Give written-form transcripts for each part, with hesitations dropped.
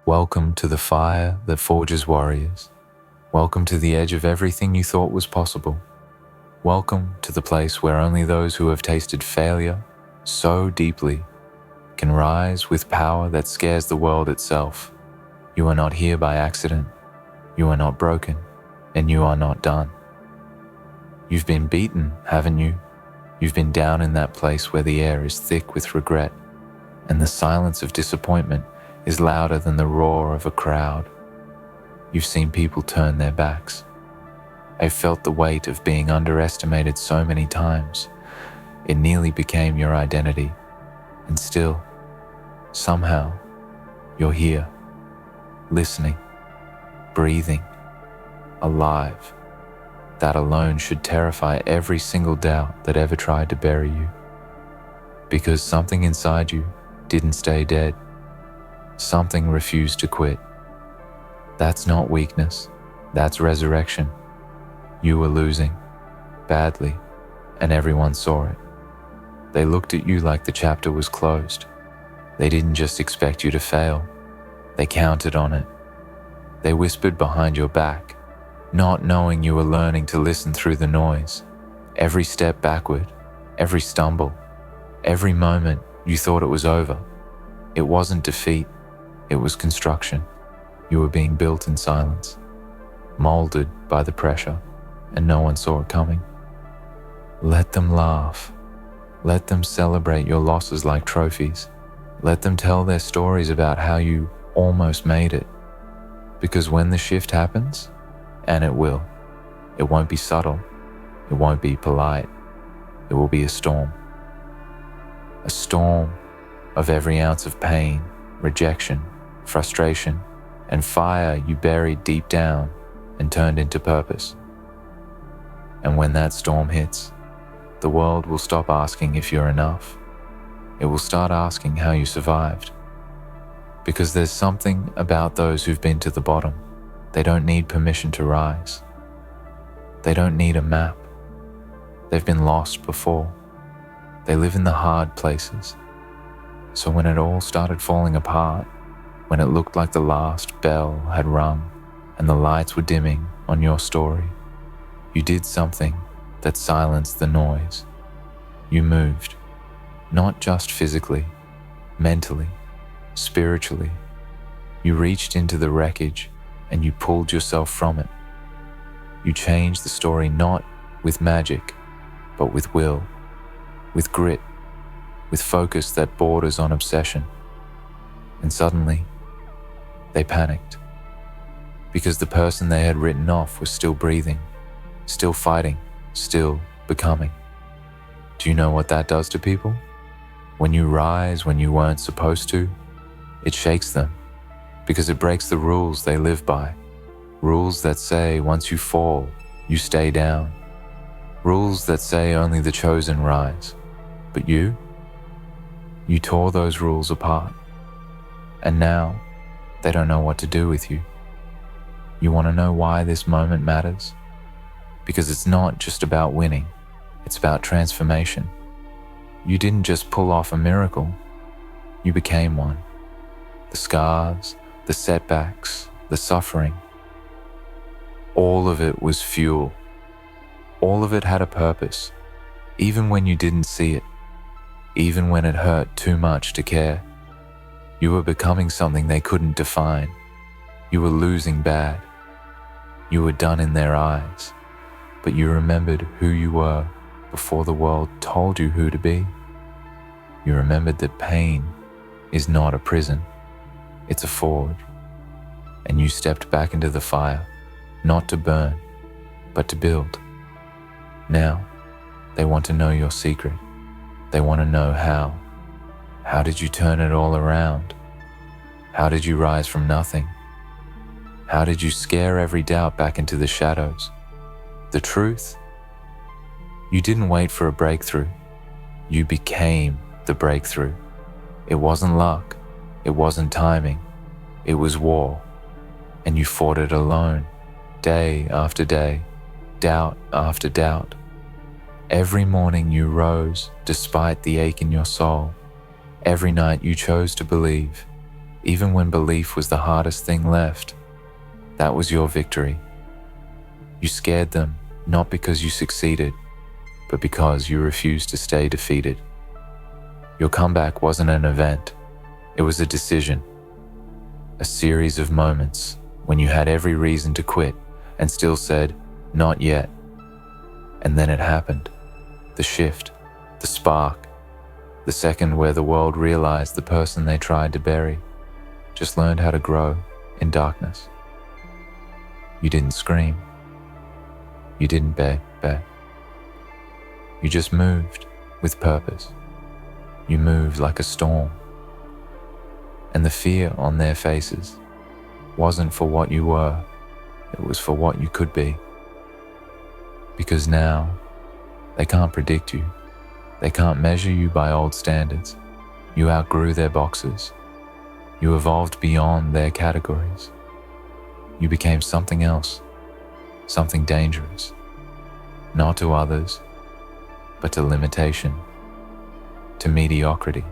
Welcome to the fire that forges warriors. Welcome to the edge of everything you thought was possible. Welcome to the place where only those who have tasted failure so deeply can rise with power that scares the world itself. You are not here by accident. You are not broken, and you are not done. You've been beaten, haven't you? You've been down in that place where the air is thick with regret, and the silence of disappointment is louder than the roar of a crowd. You've seen people turn their backs. I've felt the weight of being underestimated so many times. It nearly became your identity. And still, somehow, you're here, listening, breathing, alive. That alone should terrify every single doubt that ever tried to bury you. Because something inside you didn't stay dead. Something refused to quit. That's not weakness, that's resurrection. You were losing, badly, and everyone saw it. They looked at you like the chapter was closed. They didn't just expect you to fail, they counted on it. They whispered behind your back, not knowing you were learning to listen through the noise. Every step backward, every stumble, every moment you thought it was over. It wasn't defeat, it was construction. You were being built in silence, molded by the pressure, and no one saw it coming. Let them laugh. Let them celebrate your losses like trophies. Let them tell their stories about how you almost made it. Because when the shift happens, and it will, it won't be subtle, it won't be polite, it will be a storm. A storm of every ounce of pain, rejection, frustration, and fire you buried deep down and turned into purpose. And when that storm hits, the world will stop asking if you're enough. It will start asking how you survived. Because there's something about those who've been to the bottom. They don't need permission to rise. They don't need a map. They've been lost before. They live in the hard places. So when it all started falling apart, when it looked like the last bell had rung and the lights were dimming on your story, you did something that silenced the noise. You moved, not just physically, mentally, spiritually. You reached into the wreckage and you pulled yourself from it. You changed the story not with magic, but with will, with grit, with focus that borders on obsession. And suddenly, they panicked, because the person they had written off was still breathing, still fighting, still becoming. Do you know what that does to people? When you rise when you weren't supposed to, it shakes them, because it breaks the rules they live by. Rules that say once you fall, you stay down. Rules that say only the chosen rise. But you tore those rules apart. And now, they don't know what to do with you. You want to know why this moment matters? Because it's not just about winning, it's about transformation. You didn't just pull off a miracle, you became one. The scars, the setbacks, the suffering, all of it was fuel. All of it had a purpose, even when you didn't see it, even when it hurt too much to care. You were becoming something they couldn't define. You were losing bad. You were done in their eyes, but you remembered who you were before the world told you who to be. You remembered that pain is not a prison, it's a forge. And you stepped back into the fire, not to burn, but to build. Now, they want to know your secret. They want to know how. How did you turn it all around? How did you rise from nothing? How did you scare every doubt back into the shadows? The truth? You didn't wait for a breakthrough. You became the breakthrough. It wasn't luck. It wasn't timing. It was war. And you fought it alone, day after day, doubt after doubt. Every morning you rose despite the ache in your soul. Every night you chose to believe. even when belief was the hardest thing left. That was your victory. You scared them, not because you succeeded, but because you refused to stay defeated. Your comeback wasn't an event, it was a decision. A series of moments when you had every reason to quit and still said, "Not yet." And then it happened. The shift, the spark, the second where the world realized the person they tried to bury just learned how to grow in darkness. You didn't scream. You didn't beg. You just moved with purpose. You moved like a storm. And the fear on their faces wasn't for what you were, it was for what you could be. Because now, they can't predict you. They can't measure you by old standards. You outgrew their boxes. You evolved beyond their categories. You became something else, something dangerous. Not to others, but to limitation, to mediocrity,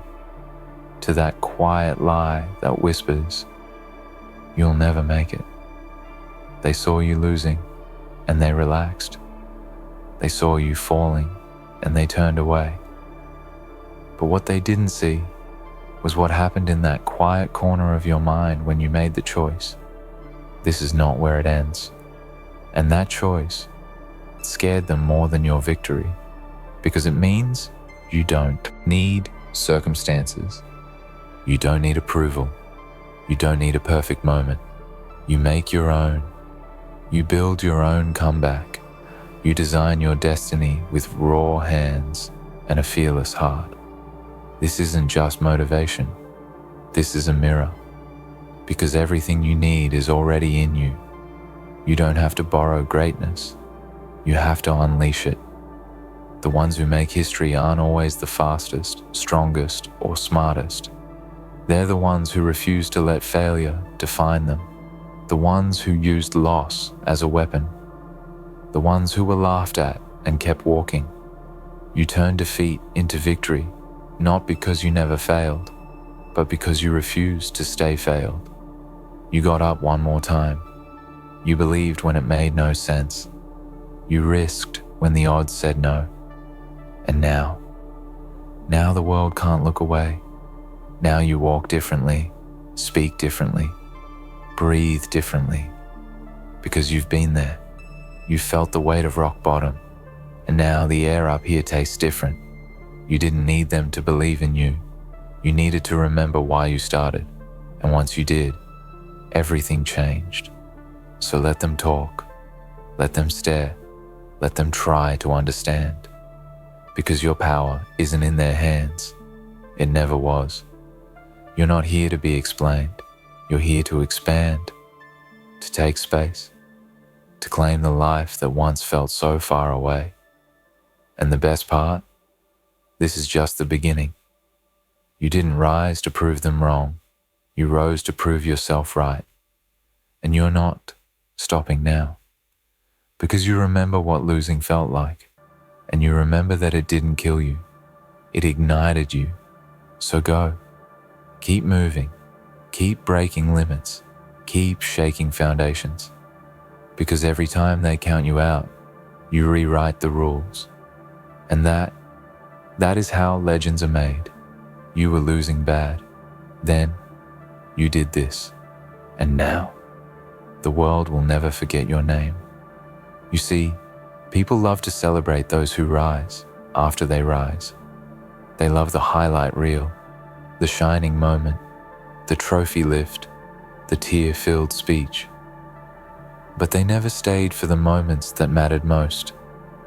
to that quiet lie that whispers, "You'll never make it." They saw you losing, and they relaxed. They saw you falling, and they turned away. But what they didn't see was what happened in that quiet corner of your mind when you made the choice. This is not where it ends. And that choice scared them more than your victory, because it means you don't need circumstances. You don't need approval. You don't need a perfect moment. You make your own. You build your own comeback. You design your destiny with raw hands and a fearless heart. This isn't just motivation. This is a mirror. Because everything you need is already in you. You don't have to borrow greatness. You have to unleash it. The ones who make history aren't always the fastest, strongest, or smartest. They're the ones who refuse to let failure define them. The ones who used loss as a weapon. The ones who were laughed at and kept walking. You turned defeat into victory, not because you never failed, but because you refused to stay failed. You got up one more time. You believed when it made no sense. You risked when the odds said no. And now the world can't look away. Now you walk differently, speak differently, breathe differently, because you've been there. You felt the weight of rock bottom, and now the air up here tastes different. You didn't need them to believe in you. You needed to remember why you started, and once you did, everything changed. So let them talk, let them stare, let them try to understand, because your power isn't in their hands. It never was. You're not here to be explained. You're here to expand, to take space, to claim the life that once felt so far away. And the best part? This is just the beginning. You didn't rise to prove them wrong. You rose to prove yourself right. And you're not stopping now, because you remember what losing felt like, and you remember that it didn't kill you. It ignited you. So go. Keep moving. Keep breaking limits. Keep shaking foundations. Because every time they count you out, you rewrite the rules. And that is how legends are made. You were losing bad. Then you did this. And now the world will never forget your name. You see, people love to celebrate those who rise after they rise. They love the highlight reel, the shining moment, the trophy lift, the tear-filled speech. But they never stayed for the moments that mattered most,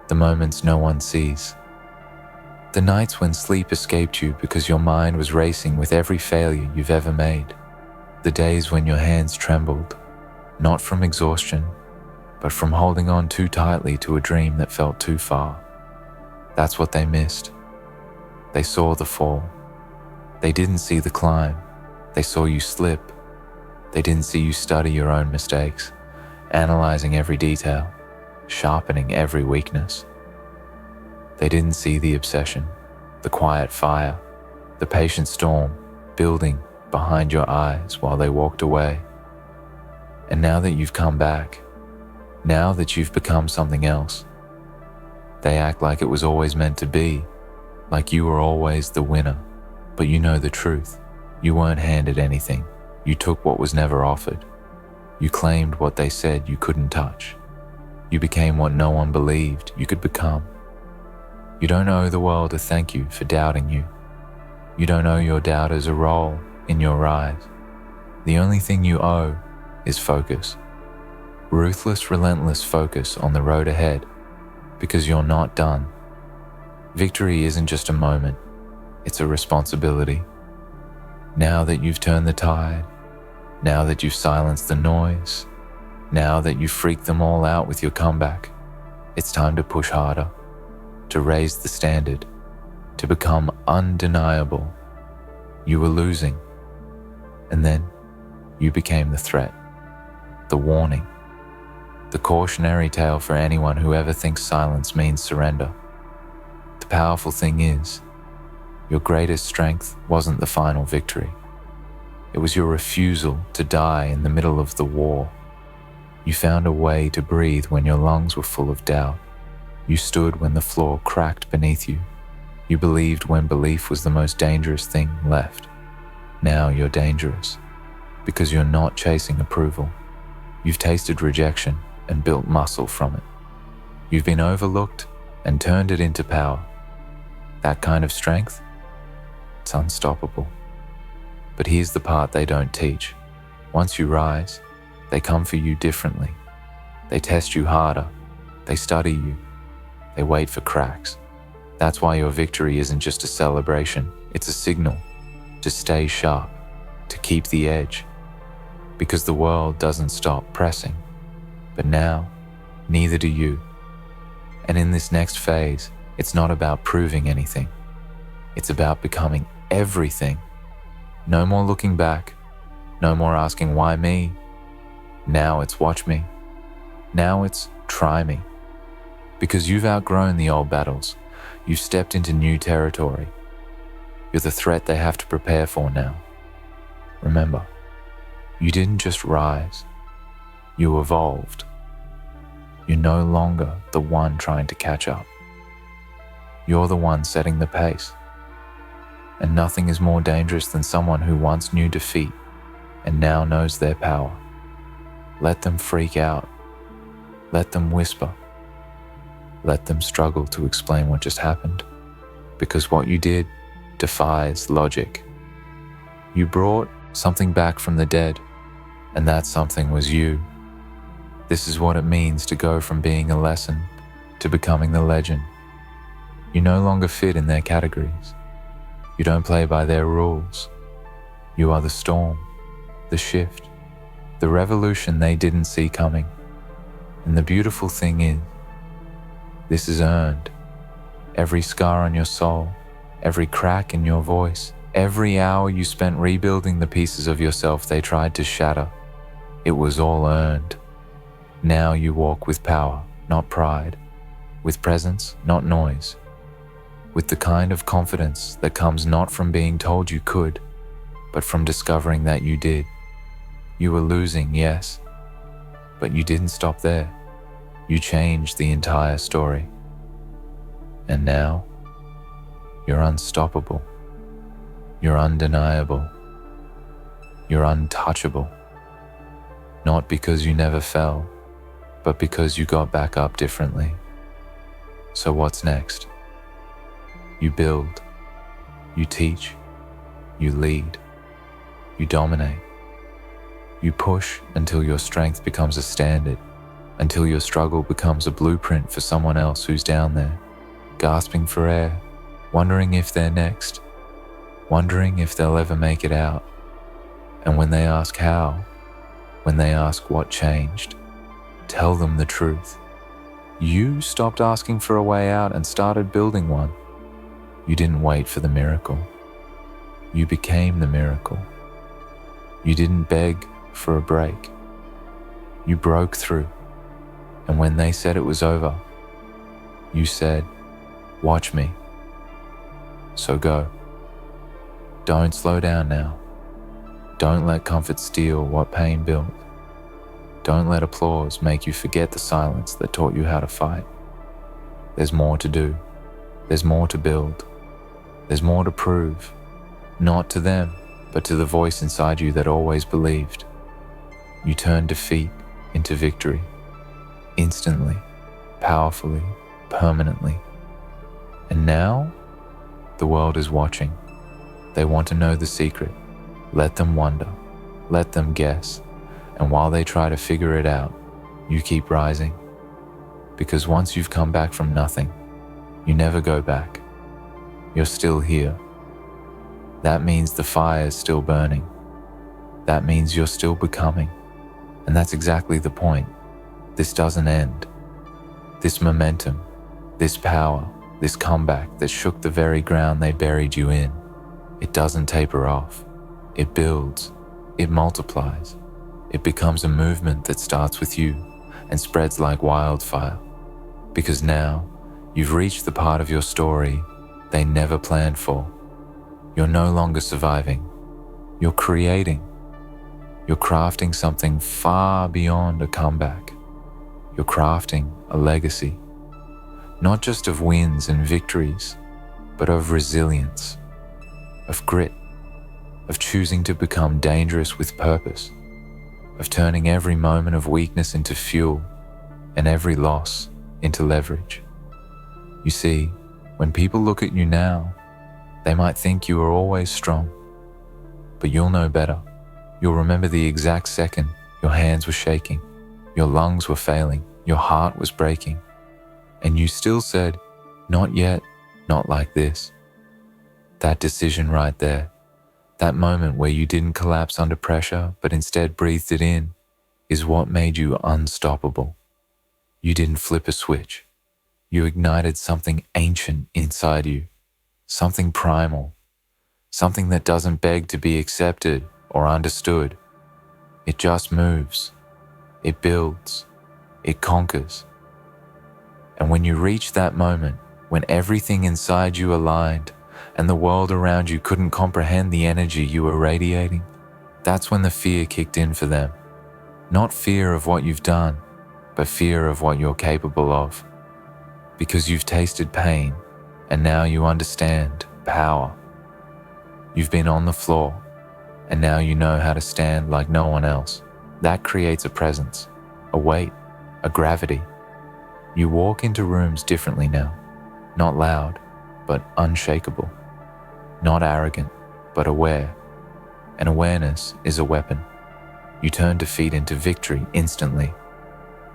the moments no one sees. The nights when sleep escaped you because your mind was racing with every failure you've ever made. The days when your hands trembled, not from exhaustion, but from holding on too tightly to a dream that felt too far. That's what they missed. They saw the fall. They didn't see the climb. They saw you slip. They didn't see you study your own mistakes, analyzing every detail, sharpening every weakness. They didn't see the obsession, the quiet fire, the patient storm, building behind your eyes while they walked away. And now that you've come back, now that you've become something else, they act like it was always meant to be, like you were always the winner. But you know the truth. You weren't handed anything. You took what was never offered. You claimed what they said you couldn't touch. You became what no one believed you could become. You don't owe the world a thank you for doubting you. You don't owe your doubters a role in your rise. The only thing you owe is focus. Ruthless, relentless focus on the road ahead, because you're not done. Victory isn't just a moment, it's a responsibility. Now that you've turned the tide, now that you've silenced the noise, now that you've freaked them all out with your comeback, it's time to push harder, to raise the standard, to become undeniable. You were losing, and then you became the threat, the warning, the cautionary tale for anyone who ever thinks silence means surrender. The powerful thing is, your greatest strength wasn't the final victory. It was your refusal to die in the middle of the war. You found a way to breathe when your lungs were full of doubt. You stood when the floor cracked beneath you. You believed when belief was the most dangerous thing left. Now you're dangerous, because you're not chasing approval. You've tasted rejection and built muscle from it. You've been overlooked and turned it into power. That kind of strength, it's unstoppable. But here's the part they don't teach. Once you rise, they come for you differently. They test you harder. They study you. They wait for cracks. That's why your victory isn't just a celebration. It's a signal to stay sharp, to keep the edge. Because the world doesn't stop pressing. But now, neither do you. And in this next phase, it's not about proving anything. It's about becoming everything. No more looking back. No more asking why me. Now it's watch me. Now it's try me. Because you've outgrown the old battles. You've stepped into new territory. You're the threat they have to prepare for now. Remember, you didn't just rise. You evolved. You're no longer the one trying to catch up. You're the one setting the pace. And nothing is more dangerous than someone who once knew defeat and now knows their power. Let them freak out. Let them whisper. Let them struggle to explain what just happened. Because what you did defies logic. You brought something back from the dead, and that something was you. This is what it means to go from being a lesson to becoming the legend. You no longer fit in their categories. You don't play by their rules. You are the storm, the shift, the revolution they didn't see coming. And the beautiful thing is, this is earned. Every scar on your soul, every crack in your voice, every hour you spent rebuilding the pieces of yourself they tried to shatter, it was all earned. Now you walk with power, not pride, with presence, not noise, with the kind of confidence that comes not from being told you could, but from discovering that you did. You were losing, yes, but you didn't stop there. You changed the entire story. And now, you're unstoppable. You're undeniable. You're untouchable. Not because you never fell, but because you got back up differently. So what's next? You build, you teach, you lead, you dominate. You push until your strength becomes a standard, until your struggle becomes a blueprint for someone else who's down there, gasping for air, wondering if they're next, wondering if they'll ever make it out. And when they ask how, when they ask what changed, tell them the truth. You stopped asking for a way out and started building one. You didn't wait for the miracle. You became the miracle. You didn't beg for a break. You broke through. And when they said it was over, you said, watch me. So go. Don't slow down now. Don't let comfort steal what pain built. Don't let applause make you forget the silence that taught you how to fight. There's more to do. There's more to build. There's more to prove, not to them, but to the voice inside you that always believed. You turn defeat into victory, instantly, powerfully, permanently. And now, the world is watching. They want to know the secret. Let them wonder. Let them guess. And while they try to figure it out, you keep rising. Because once you've come back from nothing, you never go back. You're still here. That means the fire is still burning. That means you're still becoming. And that's exactly the point. This doesn't end. This momentum, this power, this comeback that shook the very ground they buried you in, it doesn't taper off. It builds. It multiplies. It becomes a movement that starts with you and spreads like wildfire. Because now, you've reached the part of your story they never planned for. You're no longer surviving. You're creating. You're crafting something far beyond a comeback. You're crafting a legacy. Not just of wins and victories, but of resilience, of grit, of choosing to become dangerous with purpose, of turning every moment of weakness into fuel and every loss into leverage. You see, when people look at you now, they might think you are always strong, but you'll know better. You'll remember the exact second your hands were shaking, your lungs were failing, your heart was breaking, and you still said, "Not yet, not like this." That decision right there, that moment where you didn't collapse under pressure, but instead breathed it in, is what made you unstoppable. You didn't flip a switch. You ignited something ancient inside you, something primal, something that doesn't beg to be accepted or understood. It just moves. It builds. It conquers. And when you reach that moment, when everything inside you aligned, and the world around you couldn't comprehend the energy you were radiating, that's when the fear kicked in for them. Not fear of what you've done, but fear of what you're capable of. Because you've tasted pain, and now you understand power. You've been on the floor, and now you know how to stand like no one else. That creates a presence, a weight, a gravity. You walk into rooms differently now, not loud, but unshakable. Not arrogant, but aware. And awareness is a weapon. You turn defeat into victory instantly,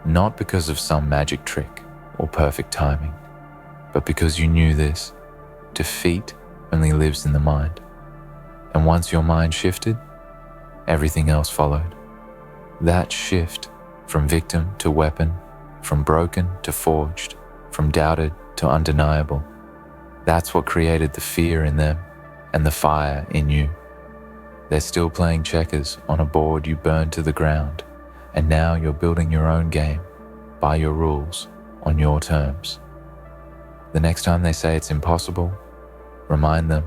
not because of some magic trick or perfect timing, but because you knew this: defeat only lives in the mind. And once your mind shifted, everything else followed. That shift from victim to weapon, from broken to forged, from doubted to undeniable, that's what created the fear in them and the fire in you. They're still playing checkers on a board you burned to the ground, and now you're building your own game, by your rules, on your terms. The next time they say it's impossible, remind them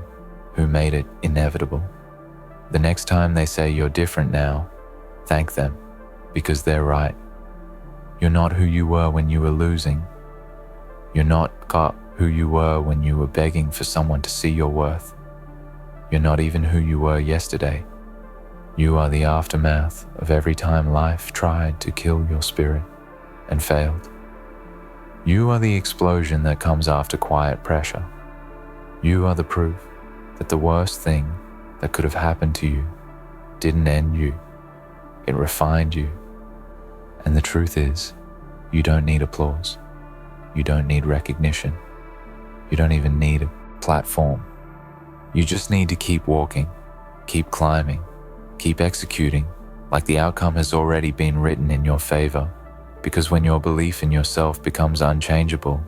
who made it inevitable. The next time they say you're different now, thank them, because they're right. You're not who you were when you were losing. You're not who you were when you were begging for someone to see your worth. You're not even who you were yesterday. You are the aftermath of every time life tried to kill your spirit and failed. You are the explosion that comes after quiet pressure. You are the proof that the worst thing that could have happened to you didn't end you. It refined you. And the truth is, you don't need applause. You don't need recognition. You don't even need a platform. You just need to keep walking, keep climbing, keep executing like the outcome has already been written in your favor. Because when your belief in yourself becomes unchangeable,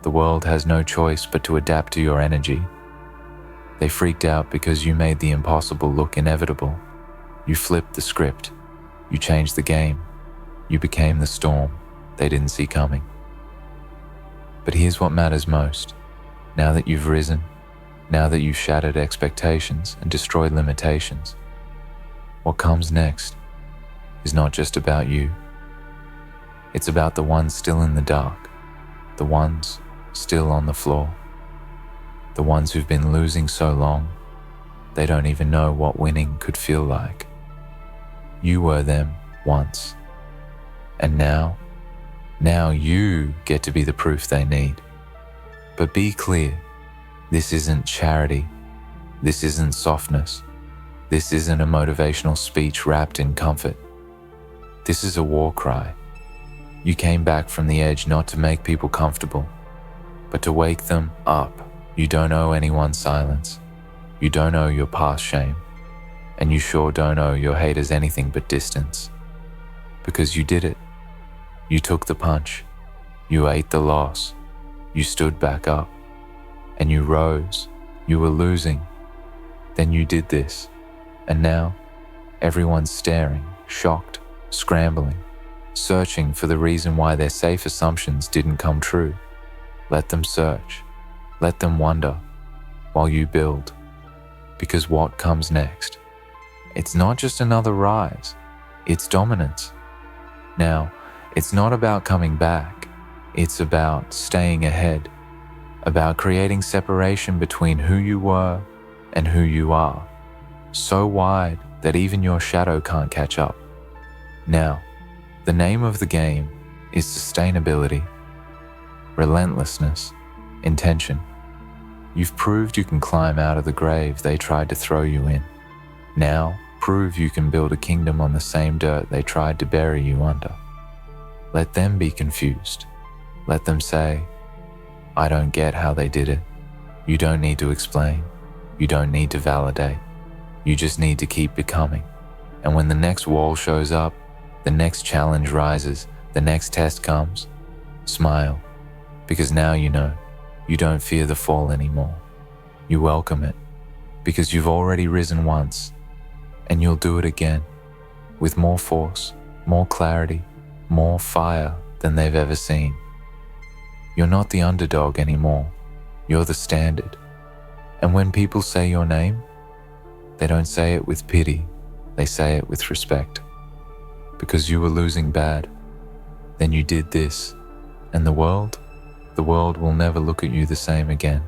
the world has no choice but to adapt to your energy. They freaked out because you made the impossible look inevitable. You flipped the script. You changed the game. You became the storm they didn't see coming. But here's what matters most. Now that you've risen, now that you've shattered expectations and destroyed limitations, What comes next is not just about you. It's about the ones still in the dark, the ones still on the floor, the ones who've been losing so long, they don't even know what winning could feel like. You were them once, and now you get to be the proof they need. But be clear, this isn't charity, this isn't softness, this isn't a motivational speech wrapped in comfort. This is a war cry. You came back from the edge not to make people comfortable, but to wake them up. You don't owe anyone silence. You don't owe your past shame. And you sure don't owe your haters anything but distance. Because you did it. You took the punch. You ate the loss. You stood back up. And you rose. You were losing. Then you did this. And now, everyone's staring, shocked, scrambling, searching for the reason why their safe assumptions didn't come true. Let them search. Let them wonder while you build. Because what comes next? It's not just another rise, it's dominance. Now, it's not about coming back, it's about staying ahead, about creating separation between who you were and who you are, so wide that even your shadow can't catch up. Now, the name of the game is sustainability, relentlessness, intention. You've proved you can climb out of the grave they tried to throw you in. Now, prove you can build a kingdom on the same dirt they tried to bury you under. Let them be confused. Let them say, I don't get how they did it. You don't need to explain. You don't need to validate. You just need to keep becoming. And when the next wall shows up, the next challenge rises, the next test comes, smile, because now you know you don't fear the fall anymore. You welcome it, because you've already risen once, and you'll do it again, with more force, more clarity, more fire than they've ever seen. You're not the underdog anymore, you're the standard. And when people say your name, they don't say it with pity, they say it with respect. Because you were losing bad, then you did this, and the world will never look at you the same again.